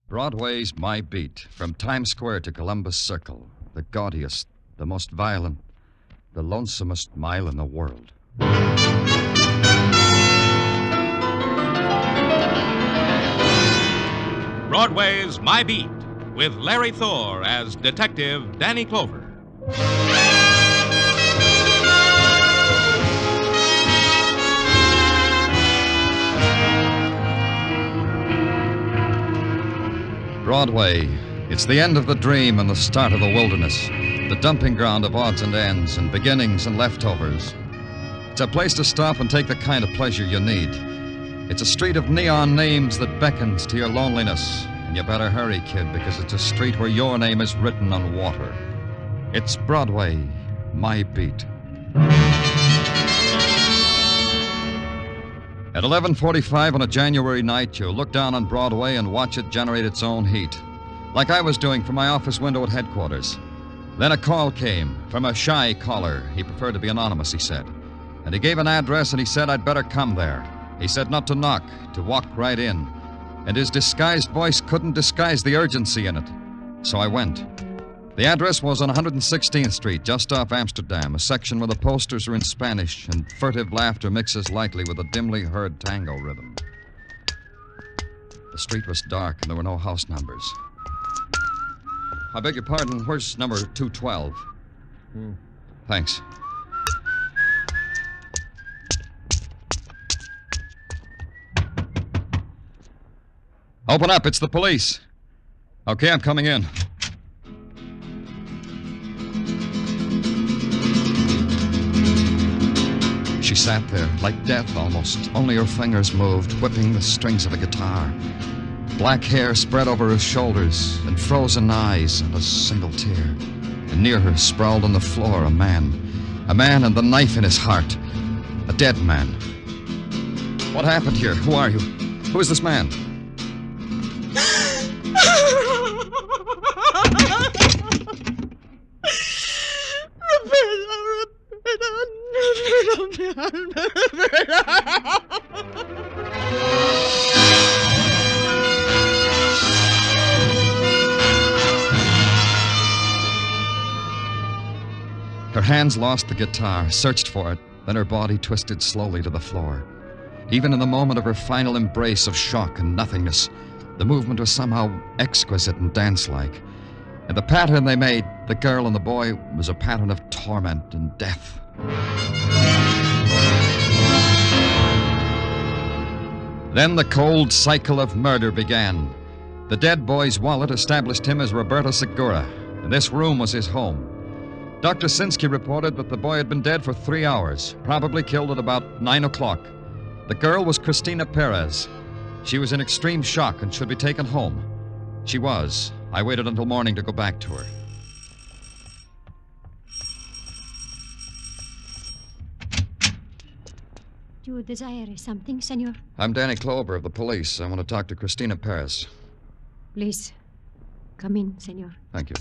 Broadway's my beat, from Times Square to Columbus Circle. The gaudiest, the most violent, the lonesomest mile in the world. Broadway's My Beat, with Larry Thor as Detective Danny Clover. Broadway. It's the end of the dream and the start of the wilderness. The dumping ground of odds and ends and beginnings and leftovers. It's a place to stop and take the kind of pleasure you need. It's a street of neon names that beckons to your loneliness. And you better hurry, kid, because it's a street where your name is written on water. It's Broadway, my beat. At 11:45 on a January night, you look down on Broadway and watch it generate its own heat, like I was doing from my office window at headquarters. Then a call came from a shy caller. He preferred to be anonymous, he said. And he gave an address and he said I'd better come there. He said not to knock, to walk right in. And his disguised voice couldn't disguise the urgency in it. So I went. The address was on 116th Street, just off Amsterdam, a section where the posters are in Spanish and furtive laughter mixes lightly with a dimly heard tango rhythm. The street was dark and there were no house numbers. I beg your pardon, where's number 212? Thanks. Open up, it's the police. Okay, I'm coming in. She sat there, like death almost. Only her fingers moved, whipping the strings of a guitar. Black hair spread over her shoulders, and frozen eyes, and a single tear. And near her, sprawled on the floor, a man. A man and the knife in his heart. A dead man. What happened here? Who are you? Who is this man? Her hands lost the guitar, searched for it, then her body twisted slowly to the floor. Even in the moment of her final embrace of shock and nothingness, the movement was somehow exquisite and dance-like. And the pattern they made, the girl and the boy, was a pattern of torment and death. Then the cold cycle of murder began. The dead boy's wallet established him as Roberto Segura, and this room was his home. Dr. Sinsky reported that the boy had been dead for 3 hours, probably killed at about 9 o'clock. The girl was Cristina Perez. She was in extreme shock and should be taken home. She was. I waited until morning to go back to her. Do you desire something, senor? I'm Danny Clover of the police. I want to talk to Cristina Perez. Please, come in, senor. Thank you.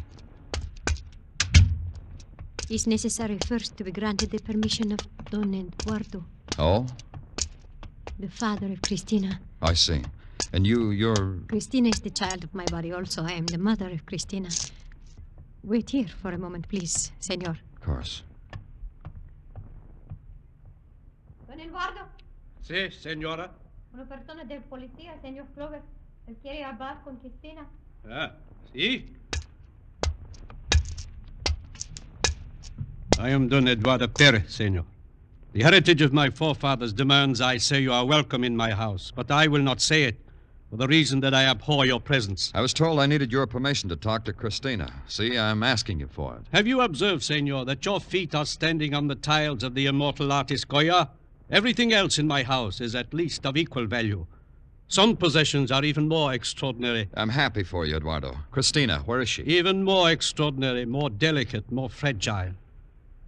It's necessary first to be granted the permission of Don Eduardo. Oh? The father of Cristina. I see. And you're... Cristina is the child of my body also. I am the mother of Cristina. Wait here for a moment, please, senor. Of course. Don Eduardo. Sí, señora. Una persona de policía, señor Clover. Él quiere hablar con Cristina. Ah, sí. I am Don Eduardo Perez, senor. The heritage of my forefathers demands I say you are welcome in my house, but I will not say it for the reason that I abhor your presence. I was told I needed your permission to talk to Cristina. See, I'm asking you for it. Have you observed, senor, that your feet are standing on the tiles of the immortal artist Goya? Everything else in my house is at least of equal value. Some possessions are even more extraordinary. I'm happy for you, Eduardo. Cristina, where is she? Even more extraordinary, more delicate, more fragile.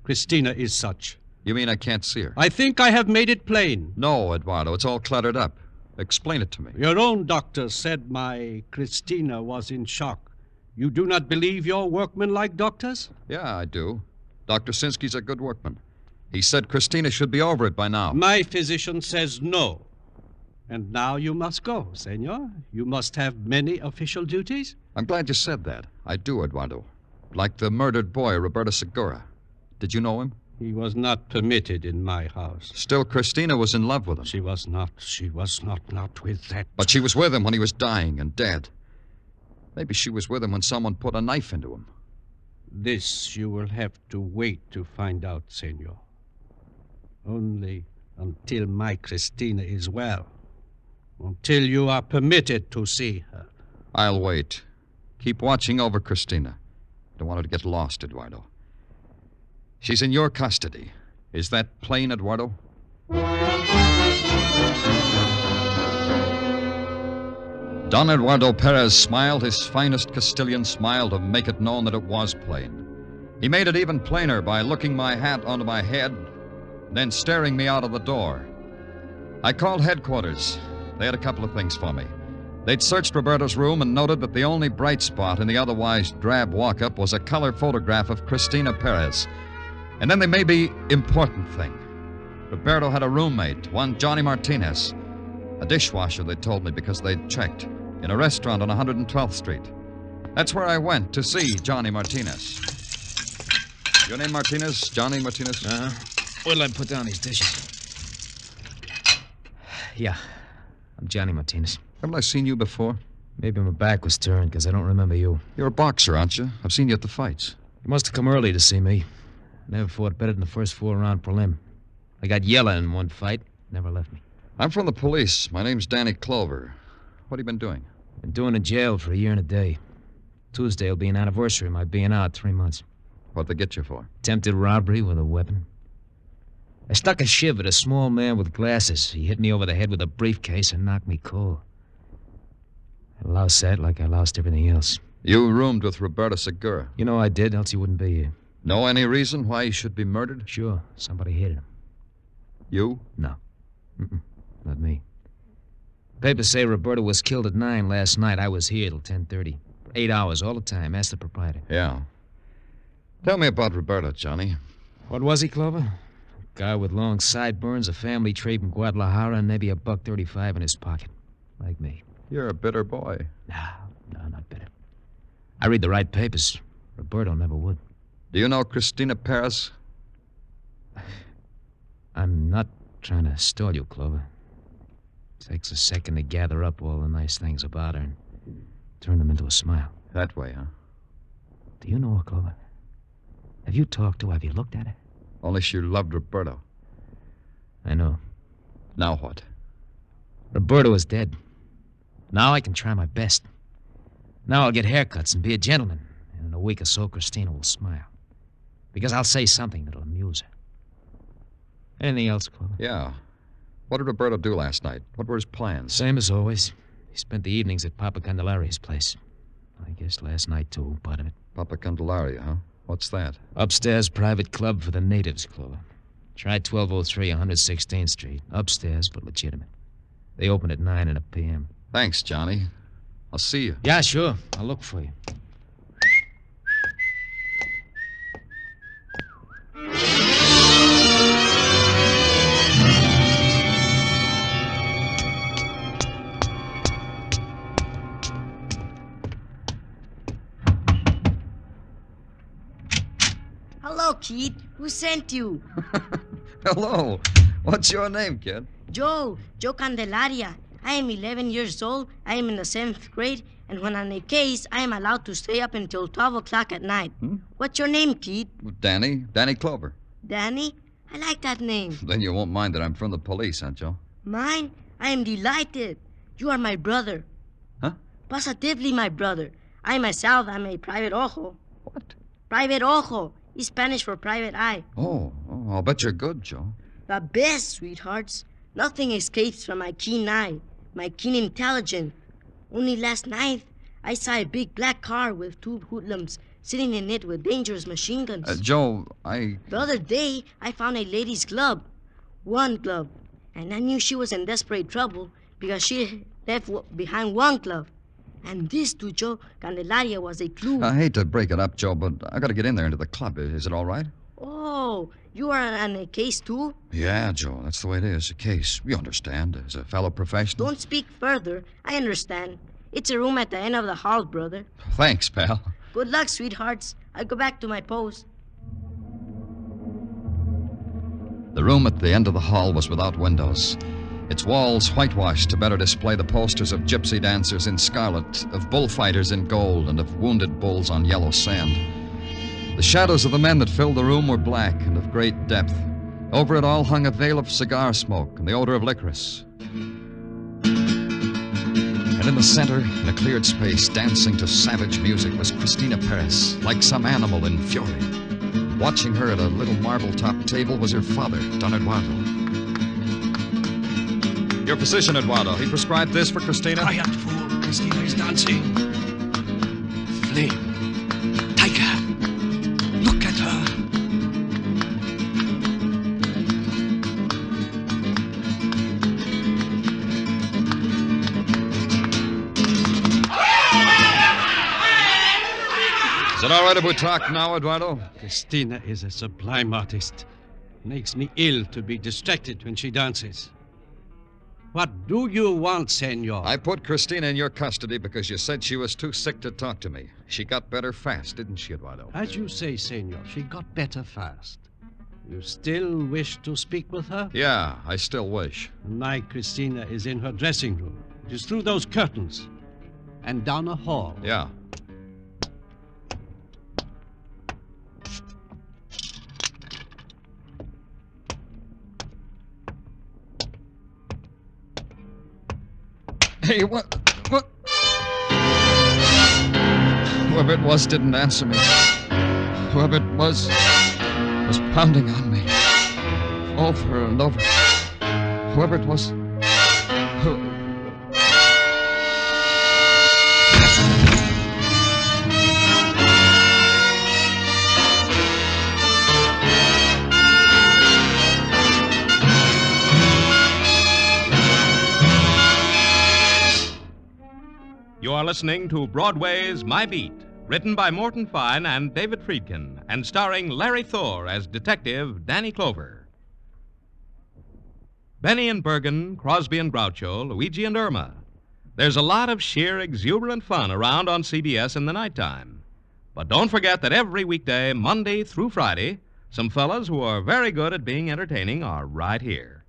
Cristina is such. You mean I can't see her? I think I have made it plain. No, Eduardo, it's all cluttered up. Explain it to me. Your own doctor said my Cristina was in shock. You do not believe your workmen-like doctors? Yeah, I do. Dr. Sinsky's a good workman. He said Cristina should be over it by now. My physician says no. And now you must go, senor. You must have many official duties. I'm glad you said that. I do, Eduardo. Like the murdered boy, Roberto Segura. Did you know him? He was not permitted in my house. Still, Christina was in love with him. She was not with that. But she was with him when he was dying and dead. Maybe she was with him when someone put a knife into him. This you will have to wait to find out, senor. Only until my Christina is well. Until you are permitted to see her. I'll wait. Keep watching over Christina. Don't want her to get lost, Eduardo. She's in your custody. Is that plain, Eduardo? Don Eduardo Perez smiled his finest Castilian smile to make it known that it was plain. He made it even plainer by looking my hat onto my head, then staring me out of the door. I called headquarters. They had a couple of things for me. They'd searched Roberto's room and noted that the only bright spot in the otherwise drab walk-up was a color photograph of Christina Perez. And then the maybe important thing. Roberto had a roommate, one Johnny Martinez, a dishwasher, they told me, because they'd checked, in a restaurant on 112th Street. That's where I went to see Johnny Martinez. Your name Martinez? Johnny Martinez? What'll I put down these dishes? Yeah, I'm Johnny Martinez. Haven't I seen you before? Maybe my back was turned because I don't remember you. You're a boxer, aren't you? I've seen you at the fights. You must have come early to see me. Never fought better than the first 4-round prelim. I got yellow in one fight. Never left me. I'm from the police. My name's Danny Clover. What have you been doing? Been doing in jail for a year and a day. Tuesday will be an anniversary of my being out 3 months. What'd they get you for? Attempted robbery with a weapon. I stuck a shiv at a small man with glasses. He hit me over the head with a briefcase and knocked me cold. I lost that like I lost everything else. You roomed with Roberto Segura. You know I did, else he wouldn't be here. Know any reason why he should be murdered? Sure, somebody hit him. You? No. Not me. Papers say Roberto was killed at 9 last night. I was here till 10:30. 8 hours all the time. Ask the proprietor. Yeah. Tell me about Roberto, Johnny. What was he, Clover? A guy with long sideburns, a family tree from Guadalajara, and maybe a $1.35 in his pocket. Like me. You're a bitter boy. No, not bitter. I read the right papers. Roberto never would. Do you know Christina Perez? I'm not trying to stall you, Clover. Takes a second to gather up all the nice things about her and turn them into a smile. That way, huh? Do you know her, Clover? Have you talked to her? Have you looked at her? Only she loved Roberto. I know. Now what? Roberto is dead. Now I can try my best. Now I'll get haircuts and be a gentleman. And in a week or so, Christina will smile. Because I'll say something that'll amuse her. Anything else, Clover? Yeah. What did Roberto do last night? What were his plans? Same as always. He spent the evenings at Papa Candelaria's place. I guess last night, too, part of it. Papa Candelaria, huh? What's that? Upstairs private club for the natives, Clover. Tried 1203 116th Street. Upstairs, but legitimate. They open at 9 p.m. Thanks, Johnny. I'll see you. Yeah, sure. I'll look for you. Hello, kid. Who sent you? Hello. What's your name, kid? Joe Candelaria. I am 11 years old. I am in the 7th grade. And when on a case, I am allowed to stay up until 12 o'clock at night. What's your name, kid? Danny Clover. Danny? I like that name. Then you won't mind that I'm from the police, huh, Joe? Mine? I am delighted. You are my brother. Huh? Positively my brother. I myself am a private ojo. What? Private ojo. Is Spanish for private eye. Oh, I'll bet you're good, Joe. The best, sweethearts. Nothing escapes from my keen eye, my keen intelligence. Only last night, I saw a big black car with 2 hoodlums sitting in it with dangerous machine guns. Joe, The other day, I found a lady's glove. One glove. And I knew she was in desperate trouble because she left behind one glove. And this to Joe Candelaria was a clue. I hate to break it up, Joe, but I got to get in there into the club. Is it all right? Oh, So, you are on a case too? Yeah, Joe, that's the way it is. A case. You understand, as a fellow professional. Don't speak further. I understand. It's a room at the end of the hall, brother. Thanks, pal. Good luck, sweethearts. I go back to my post. The room at the end of the hall was without windows. Its walls whitewashed to better display the posters of gypsy dancers in scarlet, of bullfighters in gold, and of wounded bulls on yellow sand. The shadows of the men that filled the room were black and of great depth. Over it all hung a veil of cigar smoke and the odor of licorice. And in the center, in a cleared space, dancing to savage music, was Cristina Perez, like some animal in fury. Watching her at a little marble-topped table was her father, Don Eduardo. Your physician, Eduardo. He prescribed this for Cristina? Quiet, fool. Cristina is dancing. Flame. Take her. Look at her. Is it all right if we talk now, Eduardo? Cristina is a sublime artist. Makes me ill to be distracted when she dances. What do you want, senor? I put Cristina in your custody because you said she was too sick to talk to me. She got better fast, didn't she, Eduardo? As you say, senor, she got better fast. You still wish to speak with her? Yeah, I still wish. My Cristina is in her dressing room. It is through those curtains. And down a hall. Yeah. Hey, what? Whoever it was didn't answer me. Whoever it was pounding on me. Over and over. Whoever it was. You are listening to Broadway's My Beat, written by Morton Fine and David Friedkin, and starring Larry Thor as Detective Danny Clover. Benny and Bergen, Crosby and Groucho, Luigi and Irma. There's a lot of sheer exuberant fun around on CBS in the nighttime. But don't forget that every weekday, Monday through Friday, some fellas who are very good at being entertaining are right here.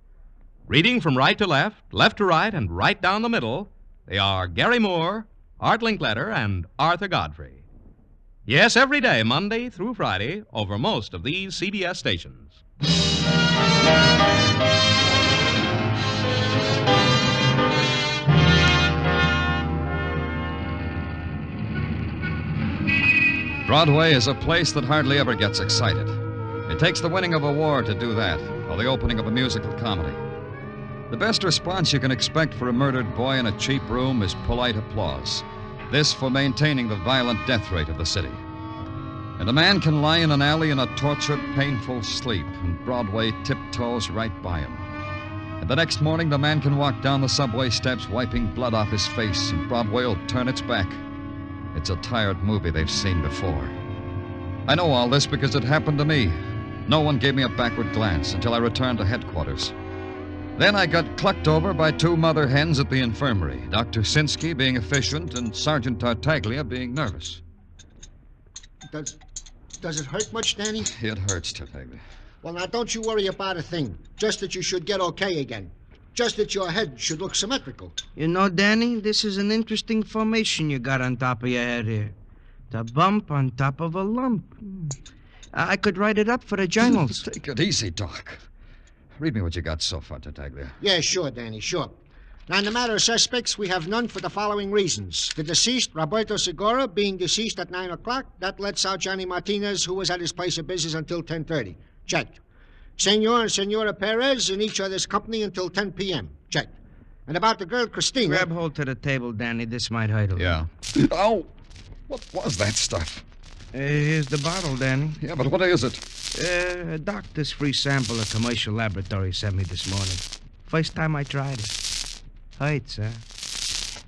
Reading from right to left, left to right, and right down the middle, they are Gary Moore, Art Linkletter, and Arthur Godfrey. Yes, every day, Monday through Friday, over most of these CBS stations. Broadway is a place that hardly ever gets excited. It takes the winning of a war to do that, or the opening of a musical comedy. The best response you can expect for a murdered boy in a cheap room is polite applause. This for maintaining the violent death rate of the city. And a man can lie in an alley in a tortured, painful sleep, and Broadway tiptoes right by him. And the next morning, the man can walk down the subway steps wiping blood off his face, and Broadway will turn its back. It's a tired movie they've seen before. I know all this because it happened to me. No one gave me a backward glance until I returned to headquarters. Then I got clucked over by two mother hens at the infirmary, Dr. Sinsky being efficient and Sergeant Tartaglia being nervous. Does it hurt much, Danny? It hurts, Tartaglia. Well, now, don't you worry about a thing. Just that you should get okay again. Just that your head should look symmetrical. You know, Danny, this is an interesting formation you got on top of your head here. The bump on top of a lump. I could write it up for the journals. Take it easy, Doc. Read me what you got so far, Tartaglia. Yeah, sure, Danny, sure. Now, in the matter of suspects, we have none for the following reasons. The deceased, Roberto Segura, being deceased at 9 o'clock, that lets out Johnny Martinez, who was at his place of business until 10:30. Checked. Senor and Senora Perez in each other's company until 10 p.m. Checked. And about the girl, Cristina... Grab hold to the table, Danny. This might hurt a little. Yeah. Oh! What was that stuff? Here's the bottle, Danny. Yeah, but what is it? A doctor's free sample a commercial laboratory sent me this morning. First time I tried it. Hurts, huh?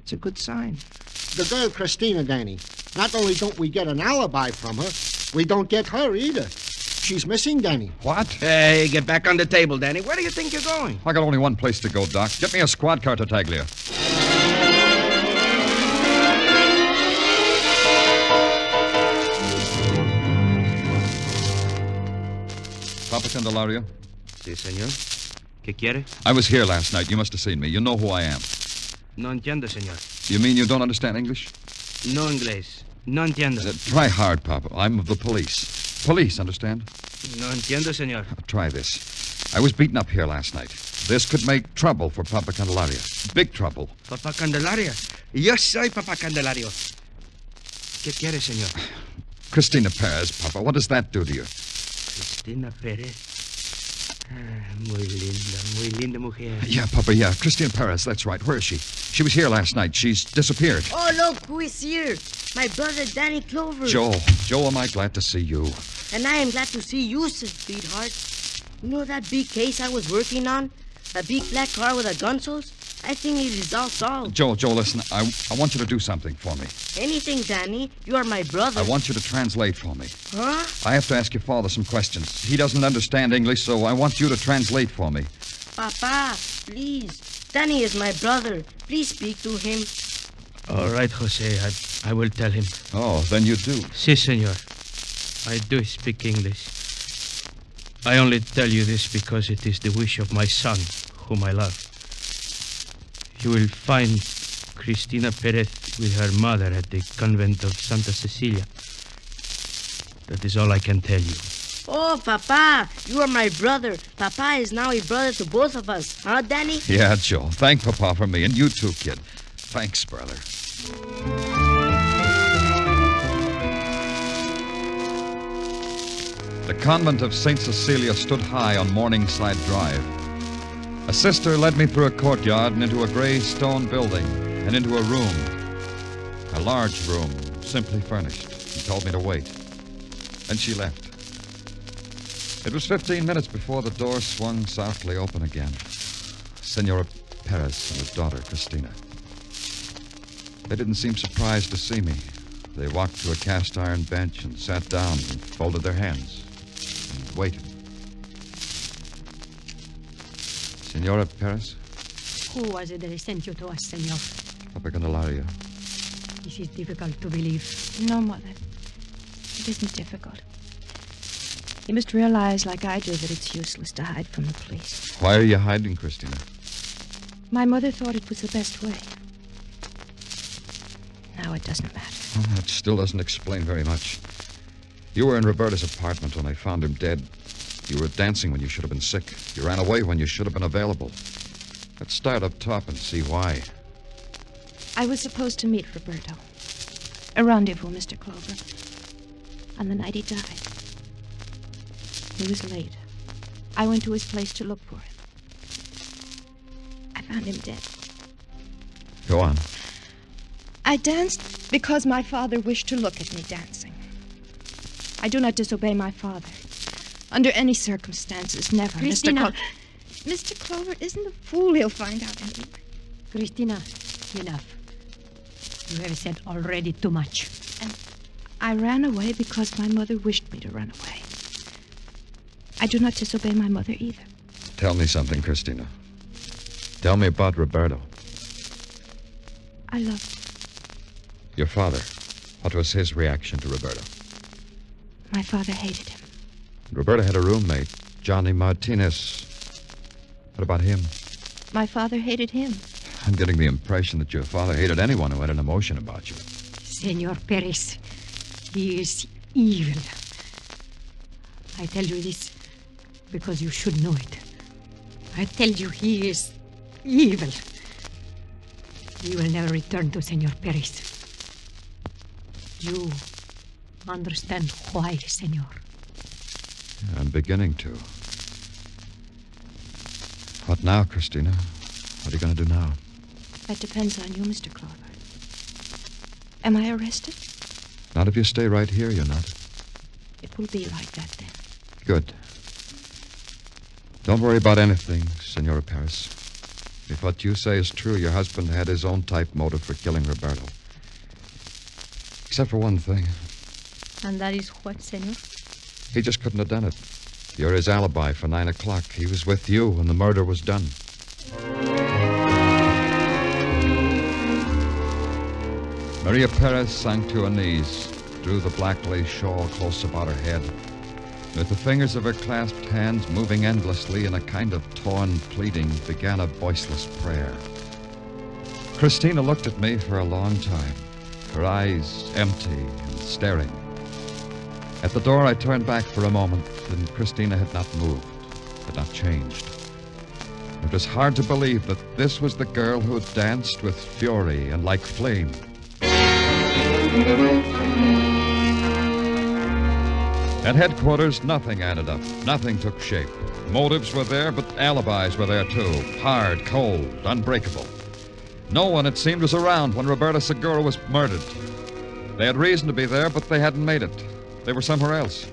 It's a good sign. The girl, Cristina, Danny. Not only don't we get an alibi from her, we don't get her either. She's missing, Danny. What? Hey, get back on the table, Danny. Where do you think you're going? I got only one place to go, Doc. Get me a squad car to Taglia. Papa Candelario? Sí, señor. ¿Qué quiere? I was here last night. You must have seen me. You know who I am. No entiendo, señor. You mean you don't understand English? No inglés. No entiendo. Try hard, Papa. I'm of the police. Police, understand? No entiendo, señor. Try this. I was beaten up here last night. This could make trouble for Papa Candelario. Big trouble. Papa Candelario. Yo soy Papa Candelario. ¿Qué quiere, señor? Cristina Perez, Papa. What does that do to you? Cristina Pérez. Muy linda mujer. Yeah, Papa, yeah. Cristina Perez, that's right. Where is she? She was here last night. She's disappeared. Oh, look who is here. My brother, Danny Clover. Joe, am I glad to see you. And I am glad to see you, sweetheart. You know that big case I was working on? A big black car with a gun source? I think it is all solved. Joe, listen. I want you to do something for me. Anything, Danny. You are my brother. I want you to translate for me. Huh? I have to ask your father some questions. He doesn't understand English, so I want you to translate for me. Papa, please. Danny is my brother. Please speak to him. All right, Jose. I will tell him. Oh, then you do. Sí, señor. I do speak English. I only tell you this because it is the wish of my son, whom I love. You will find Cristina Perez with her mother at the convent of Santa Cecilia. That is all I can tell you. Oh, Papa, you are my brother. Papa is now a brother to both of us. Huh, Danny? Yeah, Joe. Thank Papa for me, and you too, kid. Thanks, brother. The convent of St. Cecilia stood high on Morningside Drive. A sister led me through a courtyard and into a gray stone building and into a room. A large room, simply furnished, and told me to wait. Then she left. It was 15 minutes before the door swung softly open again. Senora Perez and his daughter, Cristina. They didn't seem surprised to see me. They walked to a cast-iron bench and sat down and folded their hands and waited. Senora Perez? Who was it that sent you to us, senor? Papa Candelario. This is difficult to believe. No, Mother. It isn't difficult. You must realize, like I do, that it's useless to hide from the police. Why are you hiding, Cristina? My mother thought it was the best way. Now it doesn't matter. Well, that still doesn't explain very much. You were in Roberto's apartment when I found him dead. You were dancing when you should have been sick. You ran away when you should have been available. Let's start up top and see why. I was supposed to meet Roberto. A rendezvous, Mr. Clover. On the night he died. He was late. I went to his place to look for him. I found him dead. Go on. I danced because my father wished to look at me dancing. I do not disobey my father. Under any circumstances, never. Cristina. Mr. Clover isn't a fool. He'll find out anyway. Cristina, enough. You have said already too much. And I ran away because my mother wished me to run away. I do not disobey my mother either. Tell me something, Cristina. Tell me about Roberto. I loved him. Your father. What was his reaction to Roberto? My father hated him. Roberto had a roommate, Johnny Martinez. What about him? My father hated him. I'm getting the impression that your father hated anyone who had an emotion about you. Senor Perez, he is evil. I tell you this because you should know it. I tell you he is evil. He will never return to Senor Perez. You understand why, senor? I'm beginning to. What now, Cristina? What are you going to do now? That depends on you, Mr. Clover. Am I arrested? Not if you stay right here, you're not. It will be like that then. Good. Don't worry about anything, Senora Perez. If what you say is true, your husband had his own type motive for killing Roberto. Except for one thing. And that is what, senor? He just couldn't have done it. You're his alibi for 9 o'clock. He was with you when the murder was done. Maria Perez sank to her knees, drew the black lace shawl close about her head. With the fingers of her clasped hands moving endlessly in a kind of torn pleading, began a voiceless prayer. Christina looked at me for a long time, her eyes empty and staring. At the door, I turned back for a moment, and Christina had not moved, had not changed. It was hard to believe that this was the girl who had danced with fury and like flame. At headquarters, nothing added up. Nothing took shape. Motives were there, but alibis were there, too. Hard, cold, unbreakable. No one, it seemed, was around when Roberto Segura was murdered. They had reason to be there, but they hadn't made it. They were somewhere else.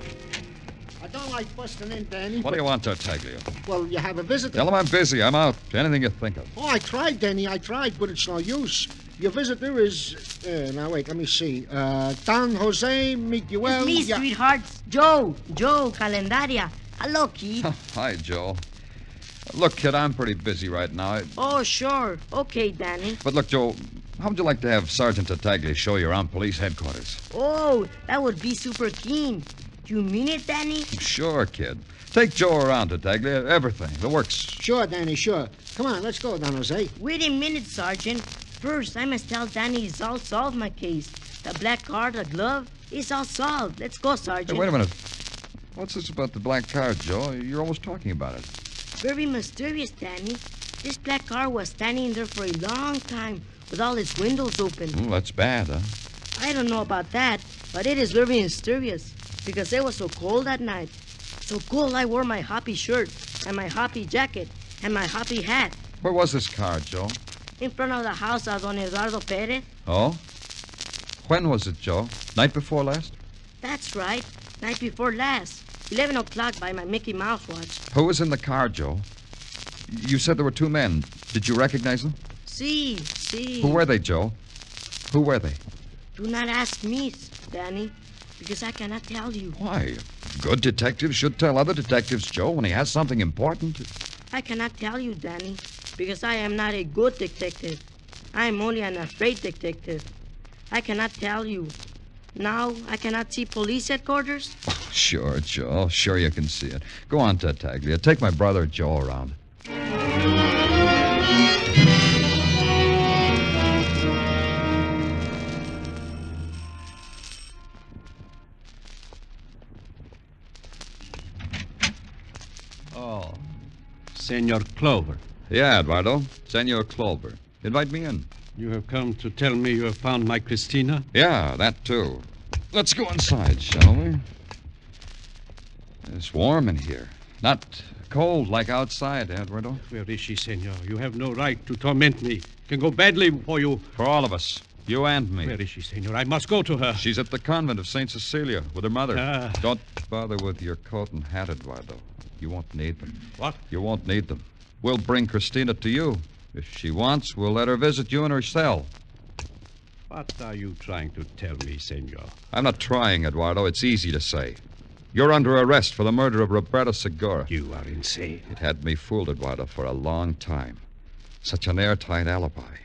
I don't like busting in, Danny. What do you want, Tartaglia? Well, you have a visitor. Tell him I'm busy. I'm out. Anything you think of. Oh, I tried, Danny. I tried, but it's no use. Your visitor is... now, wait, let me see. Don Jose Miguel... It's me, sweethearts. Joe Calendaria. Hello, kid. Hi, Joe. Look, kid, I'm pretty busy right now. Oh, sure. Okay, Danny. But look, Joe, how would you like to have Sergeant Tartaglia show you around police headquarters? Oh, that would be super keen. Do you mean it, Danny? Sure, kid. Take Joe around, Tartaglia. Everything. The works. Sure, Danny, sure. Come on, let's go, Don Jose. Wait a minute, Sergeant. First, I must tell Danny it's all solved, my case. The black card, the glove, it's all solved. Let's go, Sergeant. Hey, wait a minute. What's this about the black card, Joe? You're always talking about it. Very mysterious, Danny. This black car was standing there for a long time with all its windows open. Well, that's bad, huh? I don't know about that, but it is very mysterious because it was so cold that night. So cold I wore my hoppy shirt and my hoppy jacket and my hoppy hat. Where was this car, Joe? In front of the house of Don Eduardo Perez. Oh? When was it, Joe? Night before last? That's right. Night before last. 11 o'clock by my Mickey Mouse watch. Who was in the car, Joe? You said there were 2 men. Did you recognize them? See. Who were they, Joe? Who were they? Do not ask me, Danny, because I cannot tell you. Why? A good detective should tell other detectives, Joe, when he has something important. I cannot tell you, Danny, because I am not a good detective. I am only an afraid detective. I cannot tell you. Now I cannot see police headquarters? Oh, sure, Joe. Sure you can see it. Go on, Tartaglia. Take my brother Joe around. Oh, Senor Clover. Yeah, Eduardo. Senor Clover. Invite me in. You have come to tell me you have found my Christina? Yeah, that too. Let's go inside, shall we? It's warm in here. Not cold like outside, Eduardo. Where is she, senor? You have no right to torment me. It can go badly for you. For all of us. You and me. Where is she, senor? I must go to her. She's at the convent of St. Cecilia with her mother. Ah. Don't bother with your coat and hat, Eduardo. You won't need them. What? You won't need them. We'll bring Christina to you. If she wants, we'll let her visit you in her cell. What are you trying to tell me, senor? I'm not trying, Eduardo. It's easy to say. You're under arrest for the murder of Roberto Segura. You are insane. It had me fooled, Eduardo, for a long time. Such an airtight alibi.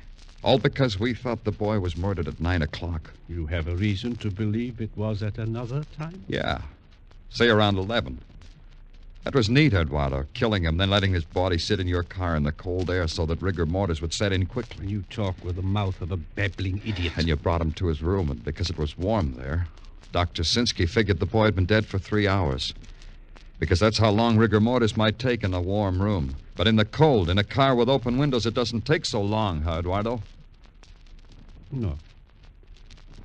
All because we thought the boy was murdered at 9 o'clock. You have a reason to believe it was at another time? Yeah. Say around 11. That was neat, Eduardo, killing him, then letting his body sit in your car in the cold air so that rigor mortis would set in quickly. You talk with the mouth of a babbling idiot. And you brought him to his room, and because it was warm there, Dr. Sinsky figured the boy had been dead for 3 hours. Because that's how long rigor mortis might take in a warm room. But in the cold, in a car with open windows, it doesn't take so long, huh, Eduardo? No.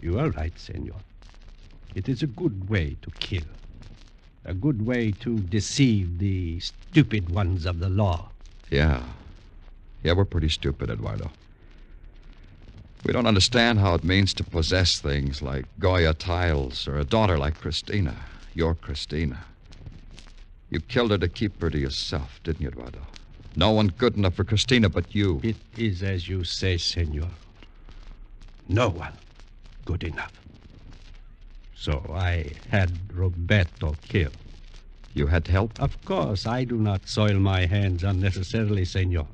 You are right, senor. It is a good way to kill. A good way to deceive the stupid ones of the law. Yeah. Yeah, we're pretty stupid, Eduardo. We don't understand how it means to possess things like Goya tiles or a daughter like Christina. Your Christina. You killed her to keep her to yourself, didn't you, Eduardo? No one good enough for Christina but you. It is as you say, senor. No one good enough. So I had Roberto killed. You had help? Of course, I do not soil my hands unnecessarily, senor.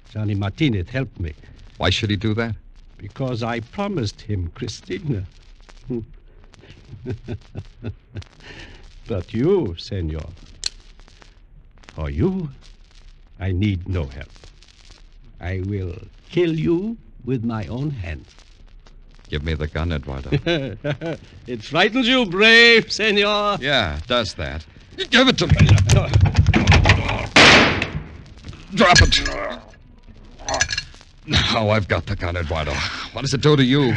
Johnny Martinez helped me. Why should he do that? Because I promised him Christina. But you, senor, for you, I need no help. I will kill you with my own hands. Give me the gun, Eduardo. It frightens you, brave, senor. Yeah, it does that. Give it to me. Drop it. Now I've got the gun, Eduardo. What does it do to you?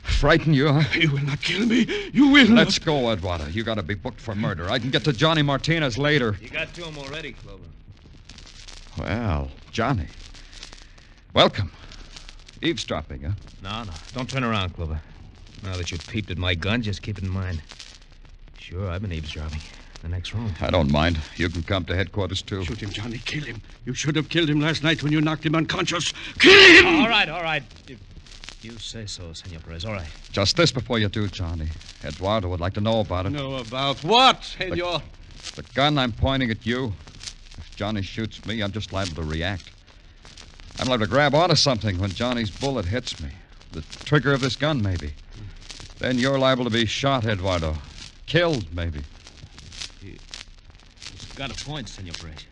Frighten you, huh? You will not kill me. You will Let's go, Eduardo. You got to be booked for murder. I can get to Johnny Martinez later. You got to him already, Clover. Well, Johnny. Welcome. Eavesdropping, huh? No. Don't turn around, Clover. Now that you've peeped at my gun, just keep it in mind. Sure, I've been eavesdropping. The next room. I don't mind. You can come to headquarters, too. Shoot him, Johnny. Kill him. You should have killed him last night when you knocked him unconscious. Kill him! All right. If you say so, Senor Perez. All right. Just this before you do, Johnny. Eduardo would like to know about it. Know about what, senor? The gun I'm pointing at you. If Johnny shoots me, I'm just liable to react. I'm liable to grab onto something when Johnny's bullet hits me. The trigger of this gun, maybe. Then you're liable to be shot, Eduardo. Killed, maybe. He's got a point, Senor Perez.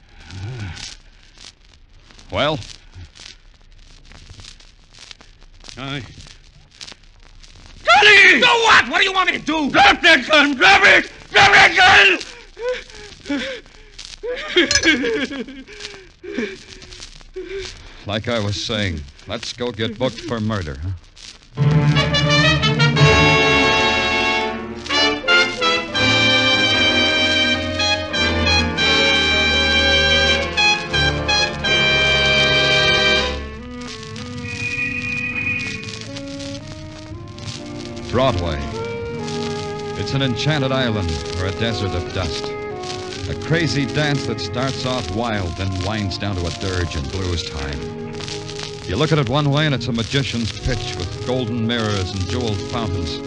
Well? Johnny! Do what? What do you want me to do? Drop that gun! Drop it! Drop that gun! Like I was saying, let's go get booked for murder, huh? Broadway. It's an enchanted island or a desert of dust. A crazy dance that starts off wild, then winds down to a dirge and blues time. You look at it one way and it's a magician's pitch with golden mirrors and jeweled fountains.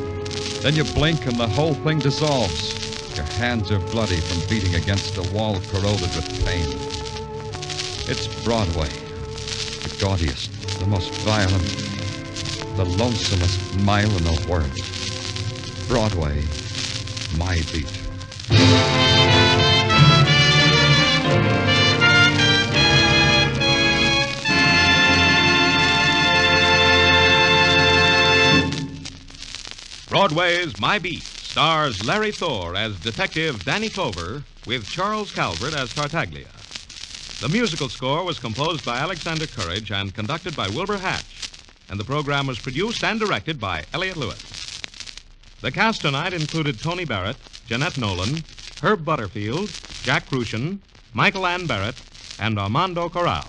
Then you blink and the whole thing dissolves. Your hands are bloody from beating against a wall corroded with pain. It's Broadway. The gaudiest, the most violent, the lonesomest mile in the world. Broadway, my beat. Broadway's My Beat stars Larry Thor as Detective Danny Clover with Charles Calvert as Tartaglia. The musical score was composed by Alexander Courage and conducted by Wilbur Hatch, and the program was produced and directed by Elliott Lewis. The cast tonight included Tony Barrett, Jeanette Nolan, Herb Butterfield, Jack Crucian, Michael Ann Barrett, and Armando Corral.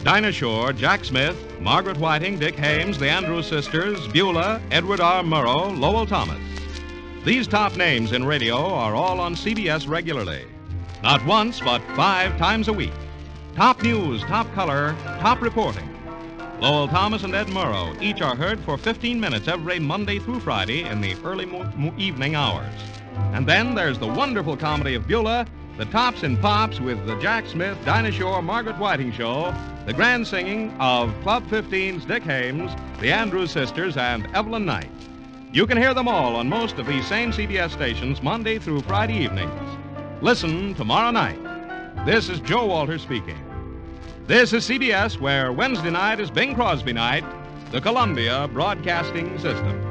Dinah Shore, Jack Smith, Margaret Whiting, Dick Hames, the Andrews Sisters, Beulah, Edward R. Murrow, Lowell Thomas. These top names in radio are all on CBS regularly. Not once, but 5 times a week. Top news, top color, top reporting. Lowell Thomas and Ed Murrow each are heard for 15 minutes every Monday through Friday in the early evening hours. And then there's the wonderful comedy of Beulah, the Tops and Pops with the Jack Smith, Dinah Shore, Margaret Whiting Show, the grand singing of Club 15's Dick Hames, the Andrews Sisters, and Evelyn Knight. You can hear them all on most of these same CBS stations Monday through Friday evenings. Listen tomorrow night. This is Joe Walter speaking. This is CBS, where Wednesday night is Bing Crosby night, the Columbia Broadcasting System.